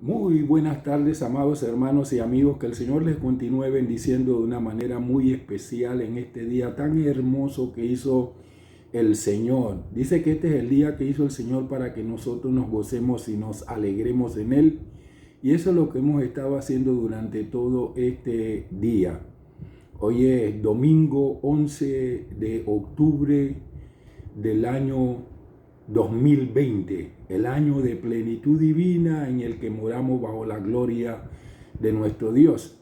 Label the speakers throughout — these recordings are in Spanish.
Speaker 1: Muy buenas tardes, amados hermanos y amigos. Que el Señor les continúe bendiciendo de una manera muy especial en este día tan hermoso que hizo el Señor. Dice que este es el día que hizo el Señor para que nosotros nos gocemos y nos alegremos en Él. Y eso es lo que hemos estado haciendo durante todo este día. Hoy es domingo 11 de octubre del año 2020, el año de plenitud divina en el que moramos bajo la gloria de nuestro Dios.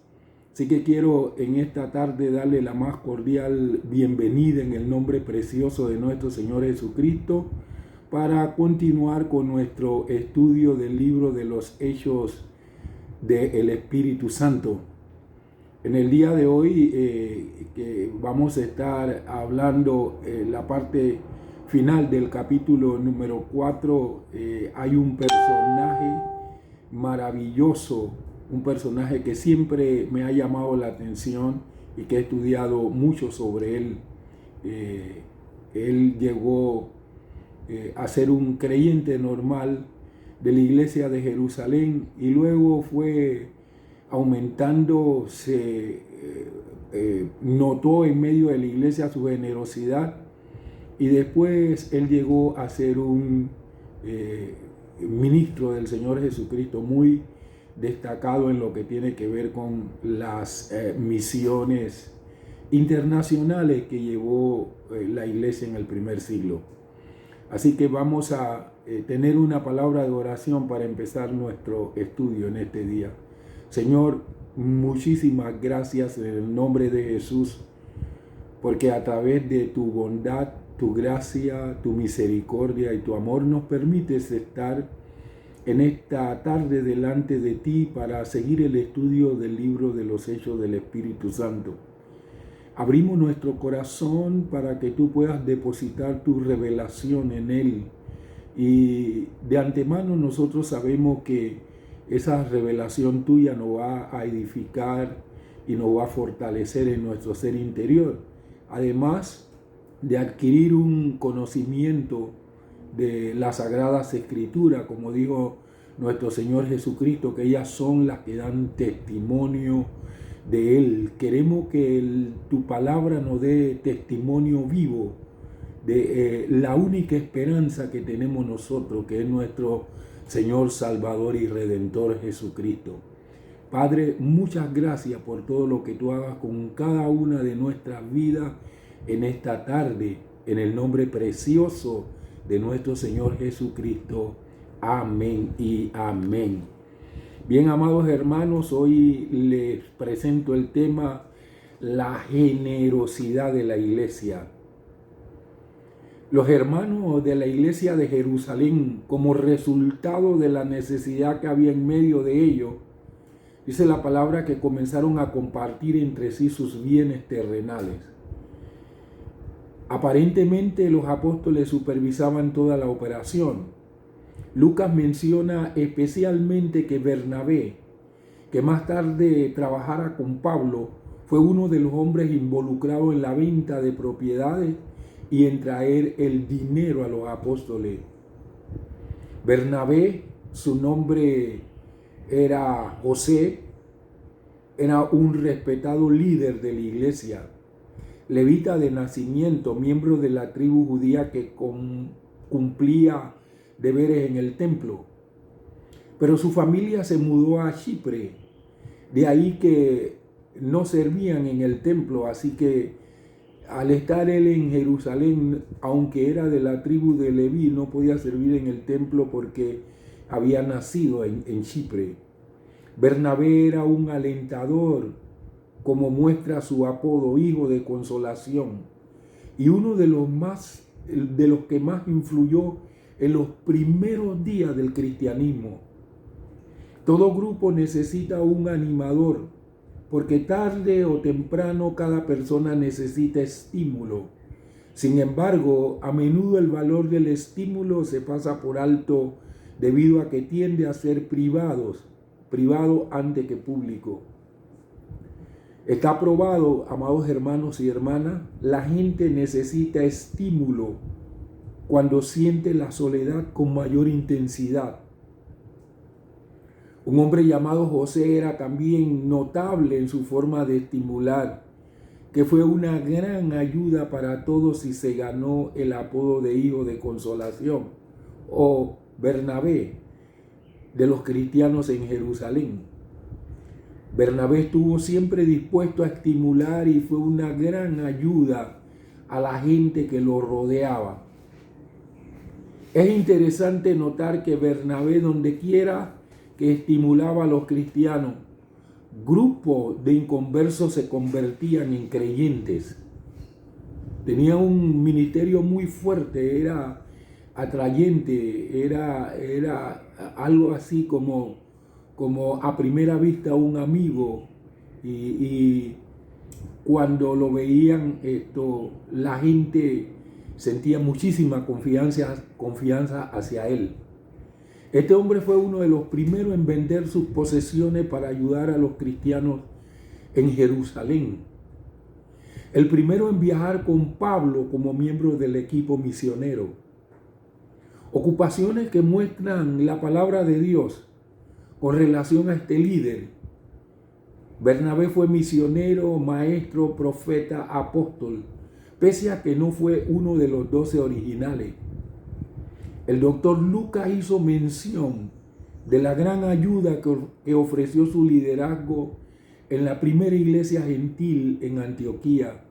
Speaker 1: Así que quiero en esta tarde darle la más cordial bienvenida en el nombre precioso de nuestro Señor Jesucristo para continuar con nuestro estudio del libro de los Hechos del Espíritu Santo. En el día de hoy que vamos a estar hablando la parte final del capítulo número 4, hay un personaje maravilloso, un personaje que siempre me ha llamado la atención y que he estudiado mucho sobre él. Él llegó a ser un creyente normal de la iglesia de Jerusalén y luego fue aumentando, se notó en medio de la iglesia su generosidad y después él llegó a ser un ministro del Señor Jesucristo muy destacado en lo que tiene que ver con las misiones internacionales que llevó la iglesia en el primer siglo. Así que vamos a tener una palabra de oración para empezar nuestro estudio en este día. Señor, muchísimas gracias en el nombre de Jesús, porque a través de tu bondad, tu gracia, tu misericordia y tu amor nos permites estar en esta tarde delante de ti para seguir el estudio del libro de los Hechos del Espíritu Santo. Abrimos nuestro corazón para que tú puedas depositar tu revelación en él. Y de antemano nosotros sabemos que esa revelación tuya nos va a edificar y nos va a fortalecer en nuestro ser interior. Además de adquirir un conocimiento de las Sagradas Escrituras, como dijo nuestro Señor Jesucristo, que ellas son las que dan testimonio de Él. Queremos que tu palabra nos dé testimonio vivo de la única esperanza que tenemos nosotros, que es nuestro Señor Salvador y Redentor Jesucristo. Padre, muchas gracias por todo lo que tú hagas con cada una de nuestras vidas en esta tarde, en el nombre precioso de nuestro Señor Jesucristo. Amén y amén. Bien, amados hermanos, hoy les presento el tema la generosidad de la iglesia. Los hermanos de la iglesia de Jerusalén, como resultado de la necesidad que había en medio de ellos, dice la palabra que comenzaron a compartir entre sí sus bienes terrenales. Aparentemente los apóstoles supervisaban toda la operación. Lucas menciona especialmente que Bernabé, que más tarde trabajara con Pablo, fue uno de los hombres involucrados en la venta de propiedades y en traer el dinero a los apóstoles. Bernabé, su nombre era José, era un respetado líder de la iglesia, levita de nacimiento, miembro de la tribu judía que cumplía deberes en el templo. Pero su familia se mudó a Chipre, de ahí que no servían en el templo, así que al estar él en Jerusalén, aunque era de la tribu de Leví, no podía servir en el templo porque había nacido en Chipre. Bernabé era un alentador, como muestra su apodo, hijo de consolación, y uno de los que más influyó en los primeros días del cristianismo. Todo grupo necesita un animador, porque tarde o temprano cada persona necesita estímulo. Sin embargo, a menudo el valor del estímulo se pasa por alto debido a que tiende a ser privado antes que público. Está probado, amados hermanos y hermanas, la gente necesita estímulo cuando siente la soledad con mayor intensidad. Un hombre llamado José era también notable en su forma de estimular, que fue una gran ayuda para todos y se ganó el apodo de hijo de consolación o Bernabé de los cristianos en Jerusalén. Bernabé estuvo siempre dispuesto a estimular y fue una gran ayuda a la gente que lo rodeaba. Es interesante notar que Bernabé, donde quiera que estimulaba a los cristianos, grupos de inconversos se convertían en creyentes. Tenía un ministerio muy fuerte, era atrayente, era algo así como a primera vista un amigo, y cuando lo veían la gente sentía muchísima confianza hacia él. Este hombre fue uno de los primeros en vender sus posesiones para ayudar a los cristianos en Jerusalén. El primero en viajar con Pablo como miembro del equipo misionero. Ocupaciones que muestran la palabra de Dios con relación a este líder. Bernabé fue misionero, maestro, profeta, apóstol, pese a que no fue uno de los 12 originales. El doctor Lucas hizo mención de la gran ayuda que ofreció su liderazgo en la primera iglesia gentil en Antioquía,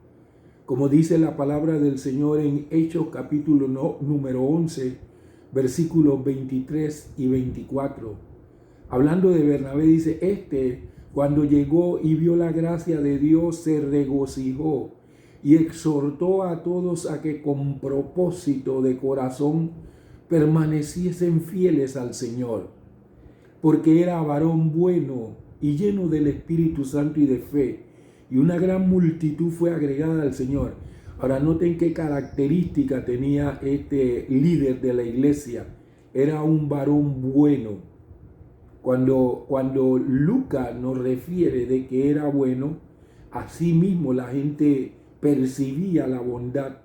Speaker 1: como dice la palabra del Señor en Hechos capítulo número 11, versículos 23 y 24. Hablando de Bernabé, dice, cuando llegó y vio la gracia de Dios, se regocijó y exhortó a todos a que con propósito de corazón permaneciesen fieles al Señor, porque era varón bueno y lleno del Espíritu Santo y de fe, y una gran multitud fue agregada al Señor. Ahora noten qué característica tenía este líder de la iglesia. Era un varón bueno. Cuando Lucas nos refiere de que era bueno, así mismo la gente percibía la bondad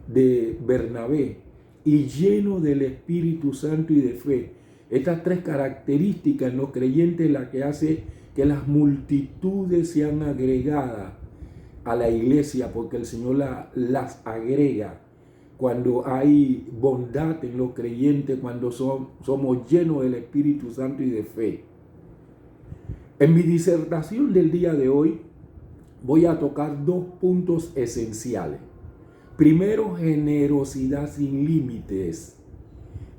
Speaker 1: de Bernabé, y lleno del Espíritu Santo y de fe. Estas tres características en los creyentes la que hace que las multitudes sean agregadas a la iglesia, porque el Señor las agrega cuando hay bondad en los creyentes, cuando somos llenos del Espíritu Santo y de fe. En mi disertación del día de hoy voy a tocar dos puntos esenciales. Primero, generosidad sin límites.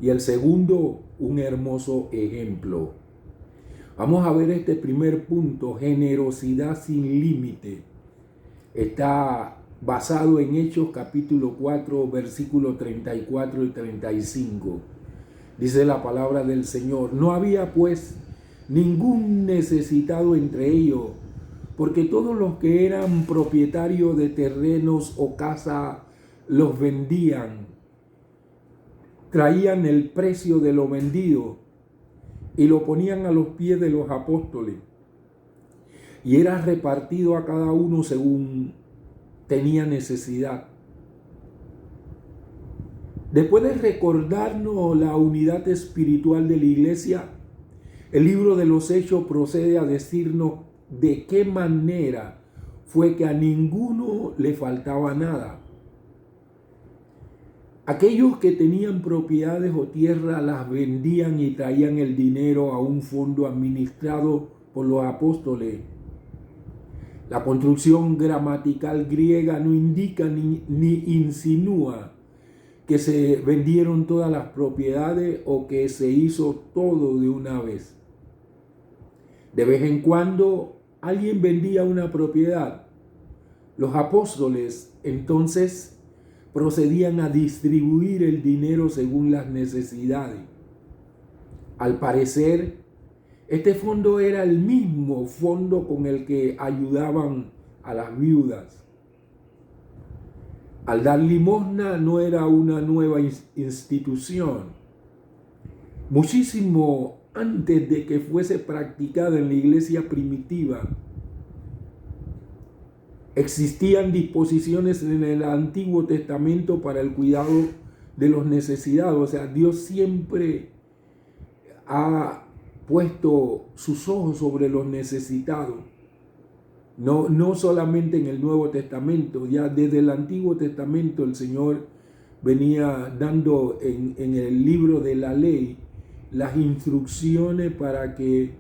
Speaker 1: Y el segundo, un hermoso ejemplo. Vamos a ver este primer punto, generosidad sin límite. Está basado en Hechos capítulo 4, versículos 34 y 35. Dice la palabra del Señor: no había pues ningún necesitado entre ellos, porque todos los que eran propietarios de terrenos o casa los vendían, traían el precio de lo vendido y lo ponían a los pies de los apóstoles, y era repartido a cada uno según tenía necesidad. Después de recordarnos la unidad espiritual de la iglesia, el libro de los Hechos procede a decirnos de qué manera fue que a ninguno le faltaba nada. Aquellos que tenían propiedades o tierra las vendían y traían el dinero a un fondo administrado por los apóstoles. La construcción gramatical griega no indica ni insinúa que se vendieron todas las propiedades o que se hizo todo de una vez. De vez en cuando alguien vendía una propiedad. Los apóstoles entonces procedían a distribuir el dinero según las necesidades. Al parecer, este fondo era el mismo fondo con el que ayudaban a las viudas. Al dar limosna no era una nueva institución. Muchísimo antes de que fuese practicada en la iglesia primitiva, existían disposiciones en el Antiguo Testamento para el cuidado de los necesitados. O sea, Dios siempre ha puesto sus ojos sobre los necesitados. No solamente en el Nuevo Testamento, ya desde el Antiguo Testamento el Señor venía dando en el libro de la ley las instrucciones para que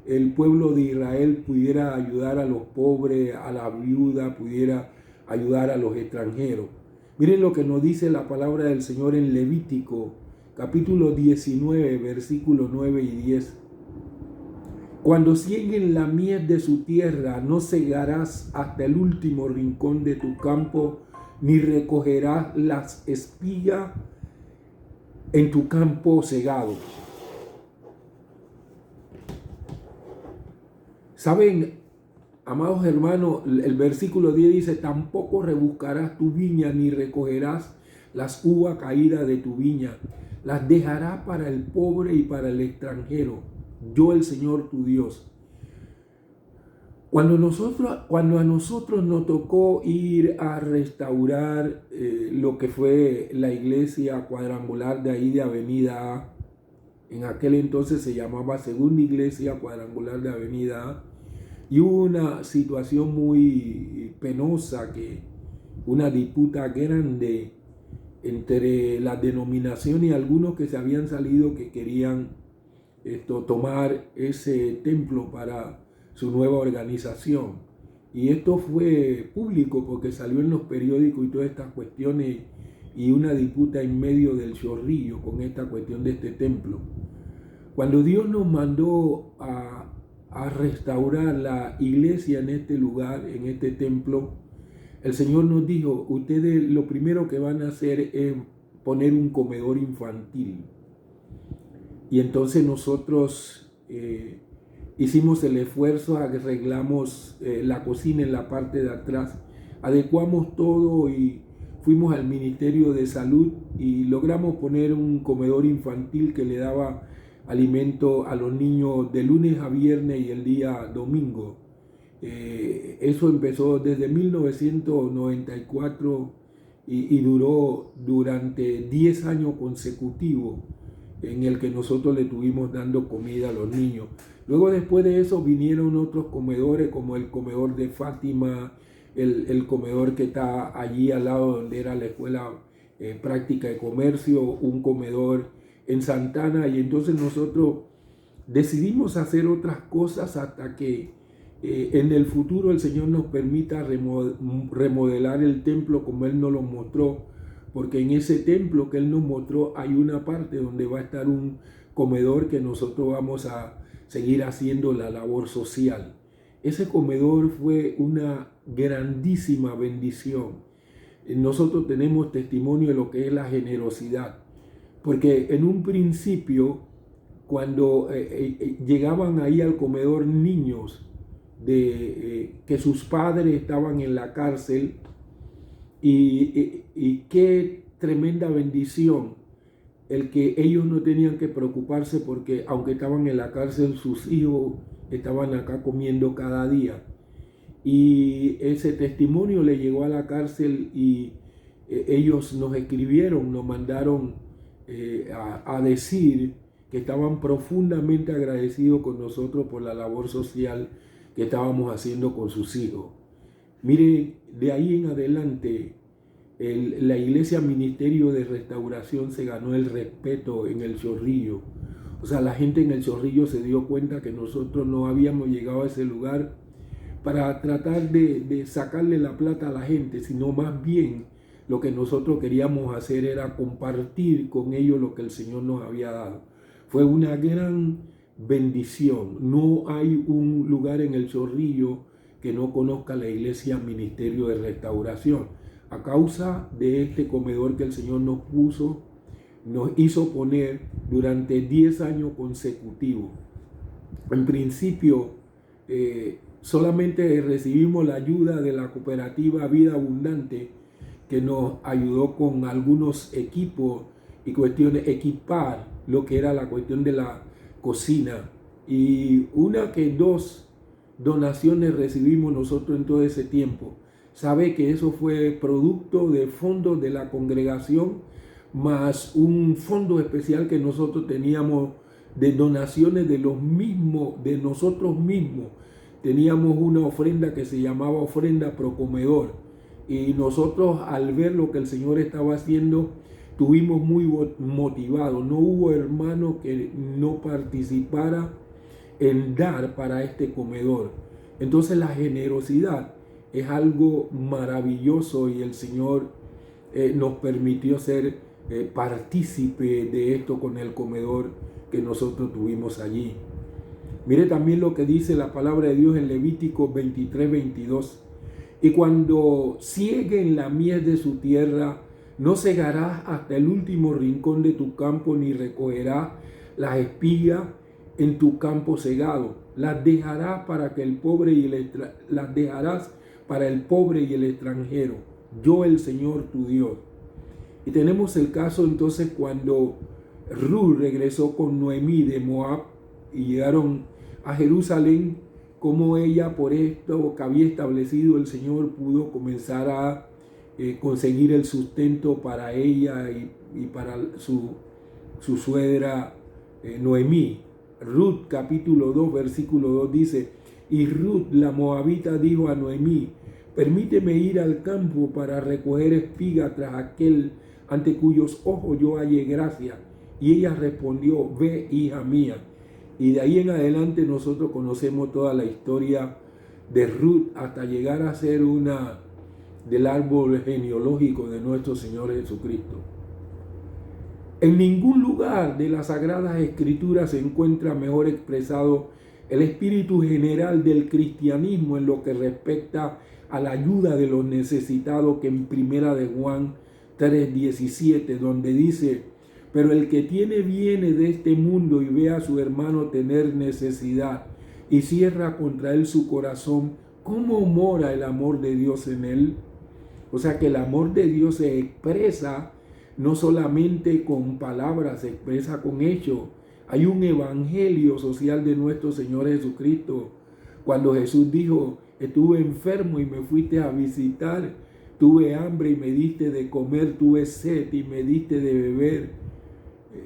Speaker 1: el pueblo de Israel pudiera ayudar a los pobres, a la viuda, pudiera ayudar a los extranjeros. Miren lo que nos dice la palabra del Señor en Levítico, capítulo 19, versículos 9 y 10. Cuando sieguen la mies de su tierra, no segarás hasta el último rincón de tu campo, ni recogerás las espigas en tu campo segado. ¿Saben, amados hermanos? El versículo 10 dice, tampoco rebuscarás tu viña, ni recogerás las uvas caídas de tu viña. Las dejarás para el pobre y para el extranjero. Yo, el Señor tu Dios. Cuando a nosotros nos tocó ir a restaurar lo que fue la iglesia cuadrangular de ahí de Avenida A, en aquel entonces se llamaba Segunda Iglesia Cuadrangular de Avenida A, y hubo una situación muy penosa, una disputa grande entre la denominación y algunos que se habían salido que querían tomar ese templo para su nueva organización. Y esto fue público porque salió en los periódicos y todas estas cuestiones, y una disputa en medio del Chorrillo con esta cuestión de este templo. Cuando Dios nos mandó a restaurar la iglesia en este lugar, en este templo, el Señor nos dijo, ustedes lo primero que van a hacer es poner un comedor infantil. Y entonces nosotros hicimos el esfuerzo, arreglamos la cocina en la parte de atrás, adecuamos todo y fuimos al Ministerio de Salud y logramos poner un comedor infantil que le daba alimento a los niños de lunes a viernes y el día domingo. Eso empezó desde 1994 y duró durante 10 años consecutivos, en el que nosotros le estuvimos dando comida a los niños. Luego, después de eso, vinieron otros comedores, como el comedor de Fátima, el comedor que está allí al lado donde era la escuela práctica de comercio, un comedor en Santana, y entonces nosotros decidimos hacer otras cosas hasta que en el futuro el Señor nos permita remodelar el templo como Él nos lo mostró, porque en ese templo que Él nos mostró hay una parte donde va a estar un comedor que nosotros vamos a seguir haciendo la labor social. Ese comedor fue una grandísima bendición. Nosotros tenemos testimonio de lo que es la generosidad, porque en un principio, cuando llegaban ahí al comedor niños que sus padres estaban en la cárcel, y qué tremenda bendición el que ellos no tenían que preocuparse, porque aunque estaban en la cárcel, sus hijos estaban acá comiendo cada día. Y ese testimonio le llegó a la cárcel y ellos nos escribieron, nos mandaron a decir que estaban profundamente agradecidos con nosotros por la labor social que estábamos haciendo con sus hijos. Mire, de ahí en adelante, la Iglesia Ministerio de Restauración se ganó el respeto en el Chorrillo. O sea, la gente en el Chorrillo se dio cuenta que nosotros no habíamos llegado a ese lugar para tratar de sacarle la plata a la gente, sino más bien lo que nosotros queríamos hacer era compartir con ellos lo que el Señor nos había dado. Fue una gran bendición. No hay un lugar en el Chorrillo que no conozca la Iglesia Ministerio de Restauración. A causa de este comedor que el Señor nos hizo poner durante 10 años consecutivos. En principio, solamente recibimos la ayuda de la cooperativa Vida Abundante, que nos ayudó con algunos equipos y cuestiones, equipar lo que era la cuestión de la cocina. Y dos donaciones recibimos nosotros en todo ese tiempo. Sabe que eso fue producto de fondos de la congregación, más un fondo especial que nosotros teníamos de donaciones de los mismos, de nosotros mismos. Teníamos una ofrenda que se llamaba ofrenda pro comedor, y nosotros, al ver lo que el Señor estaba haciendo, estuvimos muy motivados. No hubo hermano que no participara en dar para este comedor. Entonces la generosidad es algo maravilloso, y el Señor nos permitió ser partícipe de esto con el comedor que nosotros tuvimos allí. Mire también lo que dice la palabra de Dios en Levítico 23:22. Y cuando cieguen la mies de su tierra, no segarás hasta el último rincón de tu campo, ni recogerás las espigas en tu campo segado. Las dejarás para que el pobre y las dejarás para el pobre y el extranjero. Yo, el Señor tu Dios. Y tenemos el caso entonces cuando Ruth regresó con Noemí de Moab y llegaron a Jerusalén, como ella, por esto que había establecido el Señor, pudo comenzar a conseguir el sustento para ella y para su suegra Noemí. Ruth capítulo 2 versículo 2 dice: y Ruth la moabita dijo a Noemí: permíteme ir al campo para recoger espiga tras aquel ante cuyos ojos yo hallé gracia. Y ella respondió: ve, hija mía. Y de ahí en adelante nosotros conocemos toda la historia de Ruth hasta llegar a ser una del árbol genealógico de nuestro Señor Jesucristo. En ningún lugar de las Sagradas Escrituras se encuentra mejor expresado el espíritu general del cristianismo en lo que respecta a la ayuda de los necesitados que en Primera de Juan 3:17, donde dice: pero el que tiene bienes de este mundo y ve a su hermano tener necesidad y cierra contra él su corazón, ¿cómo mora el amor de Dios en él? O sea que el amor de Dios se expresa no solamente con palabras, se expresa con hechos. Hay un evangelio social de nuestro Señor Jesucristo. Cuando Jesús dijo: estuve enfermo y me fuiste a visitar, tuve hambre y me diste de comer, tuve sed y me diste de beber,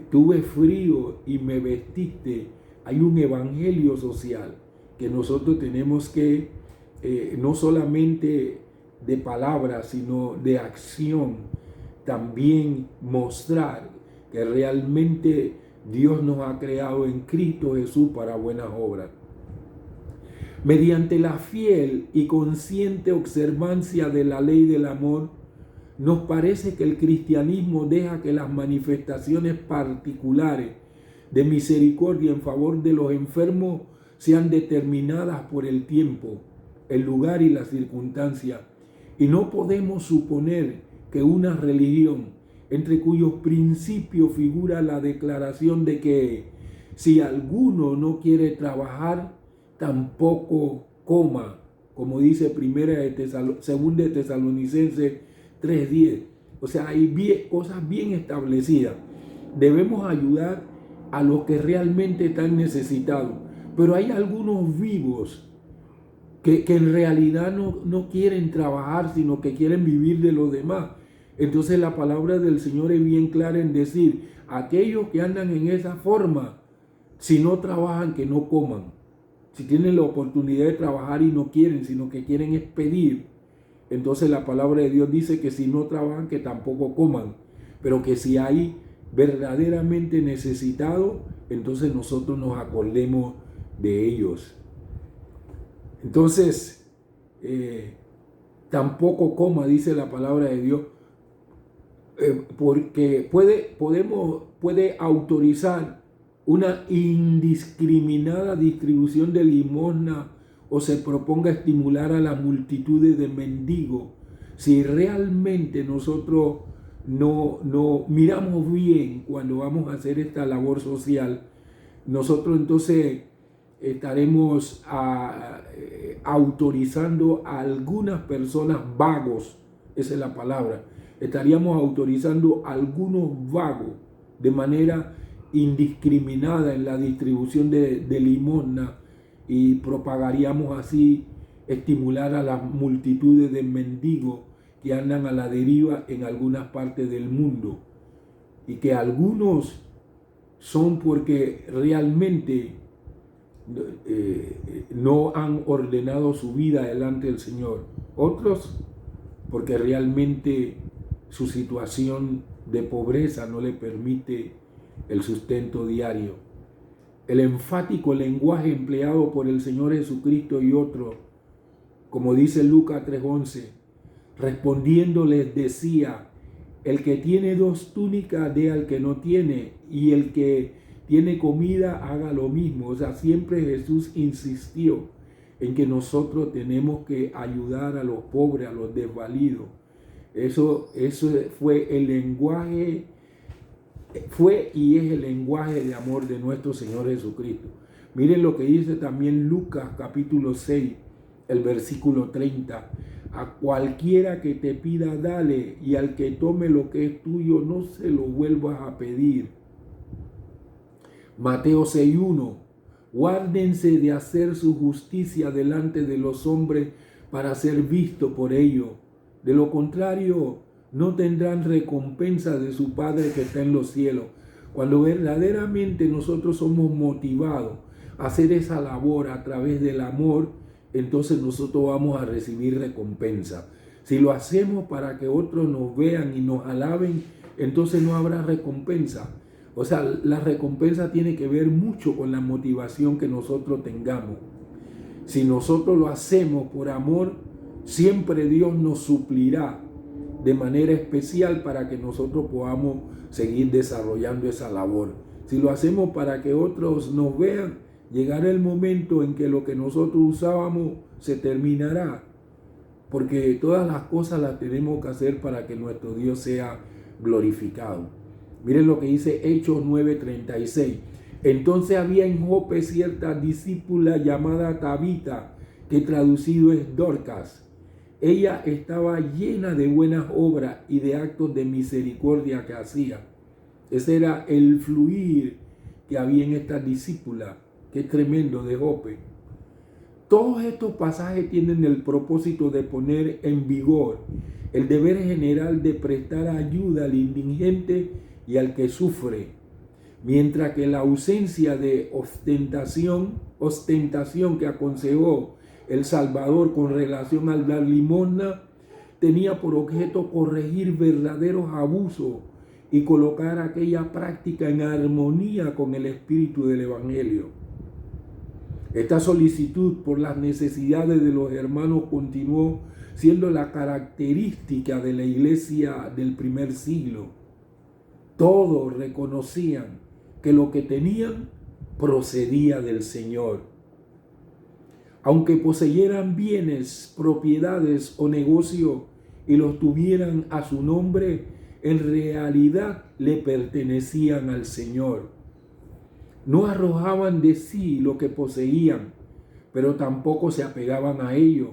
Speaker 1: tuve frío y me vestiste. Hay un evangelio social que nosotros tenemos que no solamente de palabras, sino de acción, también mostrar que realmente Dios nos ha creado en Cristo Jesús para buenas obras. Mediante la fiel y consciente observancia de la ley del amor, nos parece que el cristianismo deja que las manifestaciones particulares de misericordia en favor de los enfermos sean determinadas por el tiempo, el lugar y las circunstancias. Y no podemos suponer que una religión entre cuyos principios figura la declaración de que si alguno no quiere trabajar, tampoco coma, como dice Segunda de Tesalonicenses 3:10. O sea, hay cosas bien establecidas. Debemos ayudar a los que realmente están necesitados, pero hay algunos vivos que en realidad no quieren trabajar, sino que quieren vivir de los demás. Entonces la palabra del Señor es bien clara en decir: aquellos que andan en esa forma, si no trabajan, que no coman. Si tienen la oportunidad de trabajar y no quieren, sino que quieren es pedir, entonces la palabra de Dios dice que si no trabajan, que tampoco coman. Pero que si hay verdaderamente necesitados, entonces nosotros nos acordemos de ellos. Entonces, tampoco coma, dice la palabra de Dios, porque puede autorizar una indiscriminada distribución de limosna o se proponga estimular a las multitudes de mendigos. Si realmente nosotros no miramos bien cuando vamos a hacer esta labor social, nosotros entonces estaremos autorizando a algunas personas vagos, esa es la palabra, estaríamos autorizando a algunos vagos de manera indiscriminada en la distribución de limosna, y propagaríamos así estimular a las multitudes de mendigos que andan a la deriva en algunas partes del mundo, y que algunos son porque realmente no han ordenado su vida delante del Señor. Otros porque realmente su situación de pobreza no le permite el sustento diario. El enfático lenguaje empleado por el Señor Jesucristo y otros, como dice Lucas 3:11, respondiendo les decía: el que tiene 2 túnicas dé al que no tiene, y el que tiene comida haga lo mismo. O sea, siempre Jesús insistió en que nosotros tenemos que ayudar a los pobres, a los desvalidos. Eso fue el lenguaje, fue y es el lenguaje de amor de nuestro Señor Jesucristo. Miren lo que dice también Lucas capítulo 6, el versículo 30. A cualquiera que te pida, dale, y al que tome lo que es tuyo, no se lo vuelvas a pedir. Mateo 6:1. Guárdense de hacer su justicia delante de los hombres para ser visto por ellos. De lo contrario, no tendrán recompensa de su Padre que está en los cielos. Cuando verdaderamente nosotros somos motivados a hacer esa labor a través del amor, entonces nosotros vamos a recibir recompensa. Si lo hacemos para que otros nos vean y nos alaben, entonces no habrá recompensa. O sea, la recompensa tiene que ver mucho con la motivación que nosotros tengamos. Si nosotros lo hacemos por amor, siempre Dios nos suplirá de manera especial para que nosotros podamos seguir desarrollando esa labor. Si lo hacemos para que otros nos vean, llegará el momento en que lo que nosotros usábamos se terminará, porque todas las cosas las tenemos que hacer para que nuestro Dios sea glorificado. Miren lo que dice Hechos 9:36. Entonces había en Jope cierta discípula llamada Tabita, que traducido es Dorcas. Ella estaba llena de buenas obras y de actos de misericordia que hacía. Ese era el fluir que había en esta discípula. Qué tremendo, de Jope. Todos estos pasajes tienen el propósito de poner en vigor el deber general de prestar ayuda al indigente y al que sufre, mientras que la ausencia de ostentación que aconsejó el Salvador con relación al dar limosna tenía por objeto corregir verdaderos abusos y colocar aquella práctica en armonía con el espíritu del Evangelio. Esta solicitud por las necesidades de los hermanos continuó siendo la característica de la iglesia del primer siglo. Todos reconocían que lo que tenían procedía del Señor. Aunque poseyeran bienes, propiedades o negocio y los tuvieran a su nombre, en realidad le pertenecían al Señor. No arrojaban de sí lo que poseían, pero tampoco se apegaban a ello.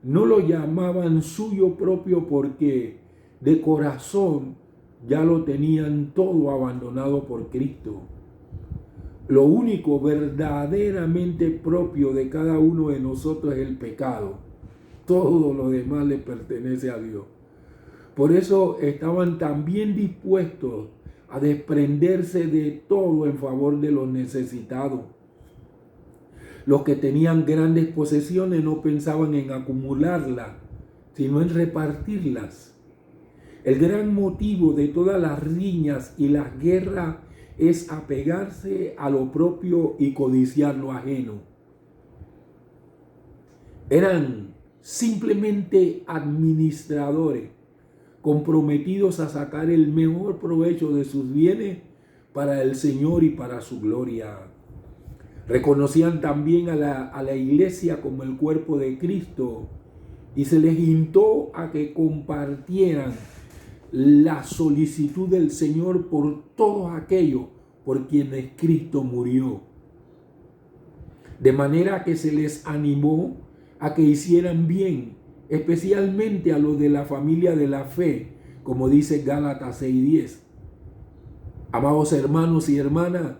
Speaker 1: No lo llamaban suyo propio porque de corazón ya lo tenían todo abandonado por Cristo. Lo único verdaderamente propio de cada uno de nosotros es el pecado. Todo lo demás le pertenece a Dios. Por eso estaban también dispuestos a desprenderse de todo en favor de los necesitados. Los que tenían grandes posesiones no pensaban en acumularlas, sino en repartirlas. El gran motivo de todas las riñas y las guerras es apegarse a lo propio y codiciar lo ajeno. Eran simplemente administradores, comprometidos a sacar el mejor provecho de sus bienes para el Señor y para su gloria. Reconocían también a la iglesia como el cuerpo de Cristo y se les instó a que compartieran la solicitud del Señor por todos aquellos por quienes Cristo murió. De manera que se les animó a que hicieran bien, especialmente a los de la familia de la fe, como dice Gálatas 6:10. Amados hermanos y hermanas,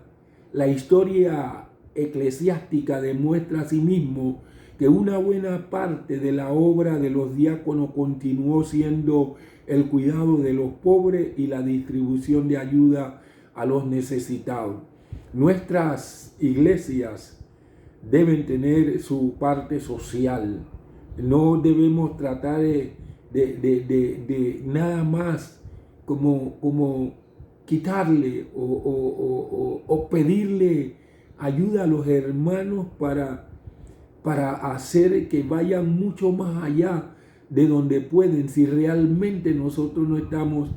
Speaker 1: la historia eclesiástica demuestra asimismo que una buena parte de la obra de los diáconos continuó siendo el cuidado de los pobres y la distribución de ayuda a los necesitados. Nuestras iglesias deben tener su parte social. No debemos tratar de nada más como quitarle o pedirle ayuda a los hermanos para hacer que vayan mucho más allá de donde pueden, si realmente nosotros no estamos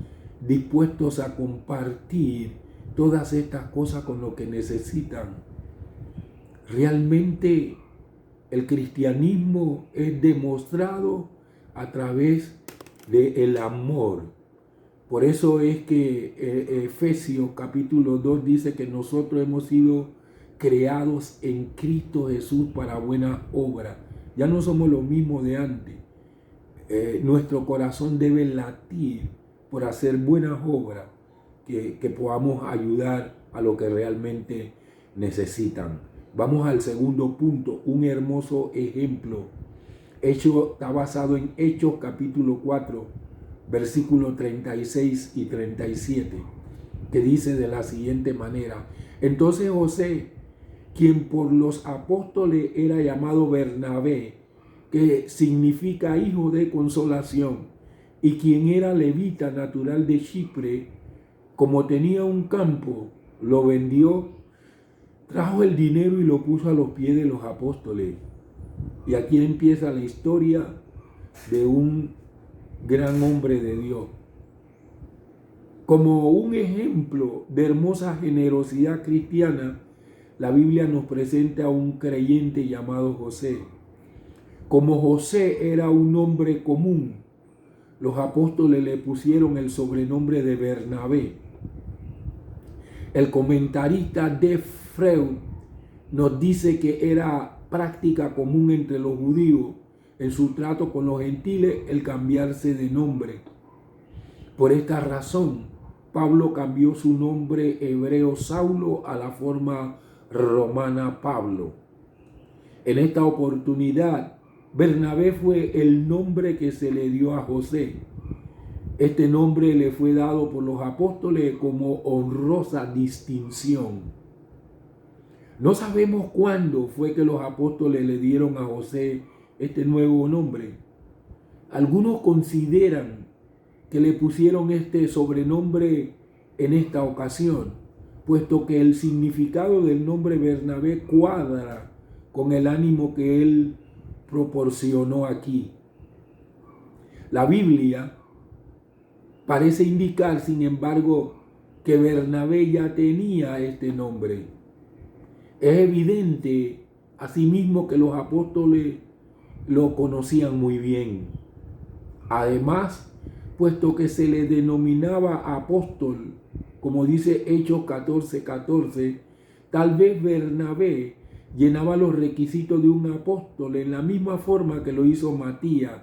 Speaker 1: dispuestos a compartir todas estas cosas con lo que necesitan. Realmente el cristianismo es demostrado a través del amor. Por eso es que Efesios capítulo 2 dice que nosotros hemos sido creados en Cristo Jesús para buena obra. Ya no somos los mismos de antes. Nuestro corazón debe latir por hacer buenas obras que podamos ayudar a lo que realmente necesitan. Vamos al segundo punto, un hermoso ejemplo. Está basado en Hechos capítulo 4, versículos 36 y 37, que dice de la siguiente manera: entonces José, quien por los apóstoles era llamado Bernabé, que significa hijo de consolación, y quien era levita natural de Chipre, como tenía un campo, lo vendió, trajo el dinero y lo puso a los pies de los apóstoles. Y aquí empieza la historia de un gran hombre de Dios. Como un ejemplo de hermosa generosidad cristiana, la Biblia nos presenta a un creyente llamado José. Como José era un hombre común, los apóstoles le pusieron el sobrenombre de Bernabé. El comentarista de Freud nos dice que era práctica común entre los judíos en su trato con los gentiles el cambiarse de nombre. Por esta razón, Pablo cambió su nombre hebreo Saulo a la forma romana Pablo. En esta oportunidad, Bernabé fue el nombre que se le dio a José. Este nombre le fue dado por los apóstoles como honrosa distinción. No sabemos cuándo fue que los apóstoles le dieron a José este nuevo nombre. Algunos consideran que le pusieron este sobrenombre en esta ocasión, puesto que el significado del nombre Bernabé cuadra con el ánimo que él proporcionó aquí. La Biblia parece indicar, sin embargo, que Bernabé ya tenía este nombre. Es evidente, asimismo, que los apóstoles lo conocían muy bien. Además, puesto que se le denominaba apóstol, como dice Hechos 14:14, tal vez Bernabé llenaba los requisitos de un apóstol en la misma forma que lo hizo Matías,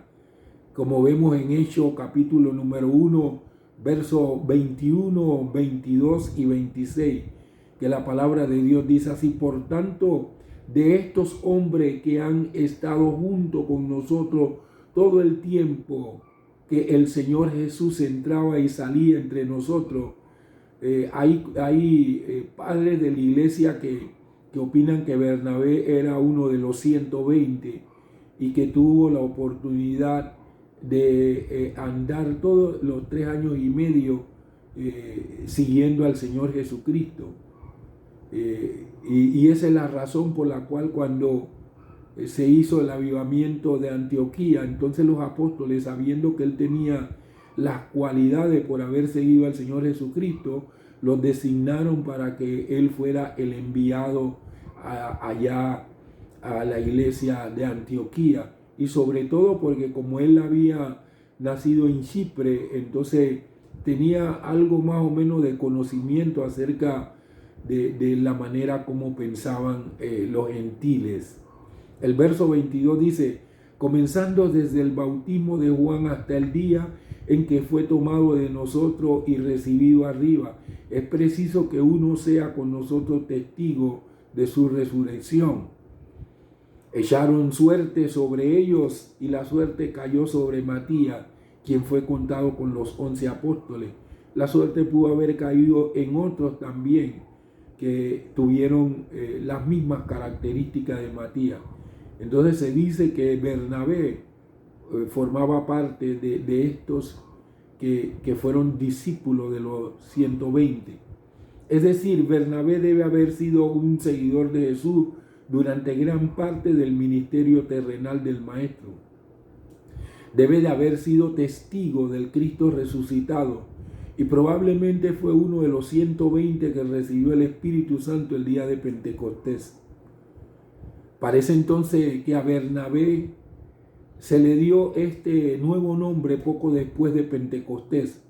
Speaker 1: como vemos en Hechos capítulo número 1, versos 21, 22 y 26, que la palabra de Dios dice así: por tanto, de estos hombres que han estado junto con nosotros todo el tiempo que el Señor Jesús entraba y salía entre nosotros, hay padres de la iglesia que opinan que Bernabé era uno de los 120 y que tuvo la oportunidad de andar todos los 3 años y medio siguiendo al Señor Jesucristo. Y esa es la razón por la cual cuando se hizo el avivamiento de Antioquía, entonces los apóstoles, sabiendo que él tenía las cualidades por haber seguido al Señor Jesucristo, los designaron para que él fuera el enviado allá a la iglesia de Antioquía. Y sobre todo porque como él había nacido en Chipre, entonces tenía algo más o menos de conocimiento acerca de la manera como pensaban los gentiles. El verso 22 dice: comenzando desde el bautismo de Juan hasta el día en que fue tomado de nosotros y recibido arriba, es preciso que uno sea con nosotros testigo de su resurrección. Echaron suerte sobre ellos y la suerte cayó sobre Matías, quien fue contado con los 11 apóstoles. la suerte pudo haber caído en otros también que tuvieron las mismas características de Matías. Entonces se dice que Bernabé formaba parte de estos que fueron discípulos de los 120. Es decir, Bernabé debe haber sido un seguidor de Jesús durante gran parte del ministerio terrenal del Maestro. Debe de haber sido testigo del Cristo resucitado y probablemente fue uno de los 120 que recibió el Espíritu Santo el día de Pentecostés. Parece entonces que a Bernabé se le dio este nuevo nombre poco después de Pentecostés,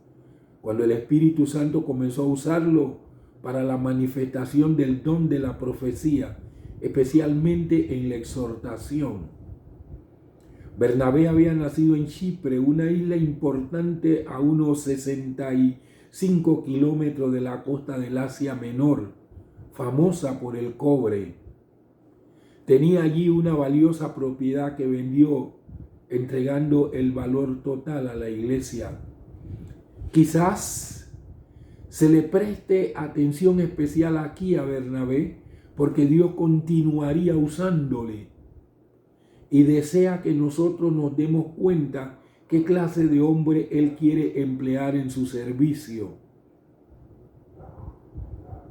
Speaker 1: cuando el Espíritu Santo comenzó a usarlo para la manifestación del don de la profecía, especialmente en la exhortación. Bernabé había nacido en Chipre, una isla importante a unos 65 kilómetros de la costa del Asia Menor, famosa por el cobre. Tenía allí una valiosa propiedad que vendió, entregando el valor total a la iglesia. Quizás se le preste atención especial aquí a Bernabé, porque Dios continuaría usándole y desea que nosotros nos demos cuenta qué clase de hombre Él quiere emplear en su servicio.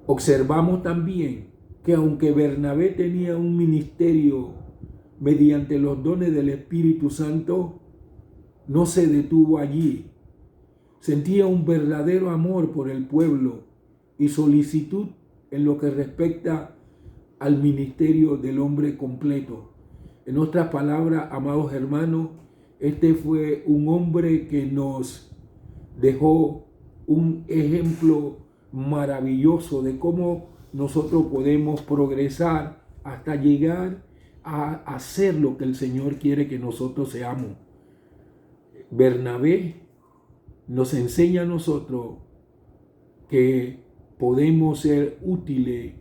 Speaker 1: Observamos también que aunque Bernabé tenía un ministerio mediante los dones del Espíritu Santo, no se detuvo allí. Sentía un verdadero amor por el pueblo y solicitud en lo que respecta al ministerio del hombre completo. En otras palabras, amados hermanos, este fue un hombre que nos dejó un ejemplo maravilloso de cómo nosotros podemos progresar hasta llegar a hacer lo que el Señor quiere que nosotros seamos. Bernabé nos enseña a nosotros que podemos ser útiles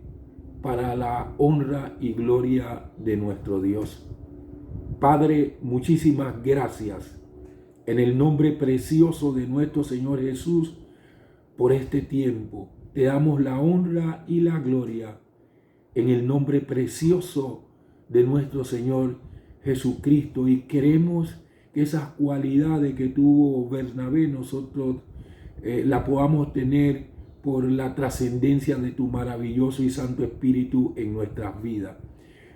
Speaker 1: para la honra y gloria de nuestro Dios. Padre, muchísimas gracias en el nombre precioso de nuestro Señor Jesús por este tiempo. Te damos la honra y la gloria en el nombre precioso de nuestro Señor Jesucristo, y queremos que esas cualidades que tuvo Bernabé nosotros la podamos tener por la trascendencia de tu maravilloso y santo Espíritu en nuestras vidas.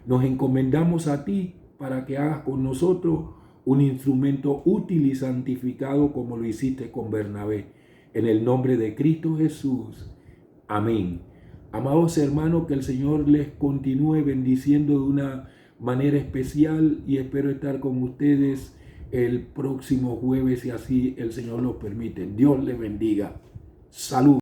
Speaker 1: Nos encomendamos a ti para que hagas con nosotros un instrumento útil y santificado como lo hiciste con Bernabé. En el nombre de Cristo Jesús. Amén. Amados hermanos, que el Señor les continúe bendiciendo de una manera especial, y espero estar con ustedes el próximo jueves, si así el Señor lo permite. Dios les bendiga. Salud.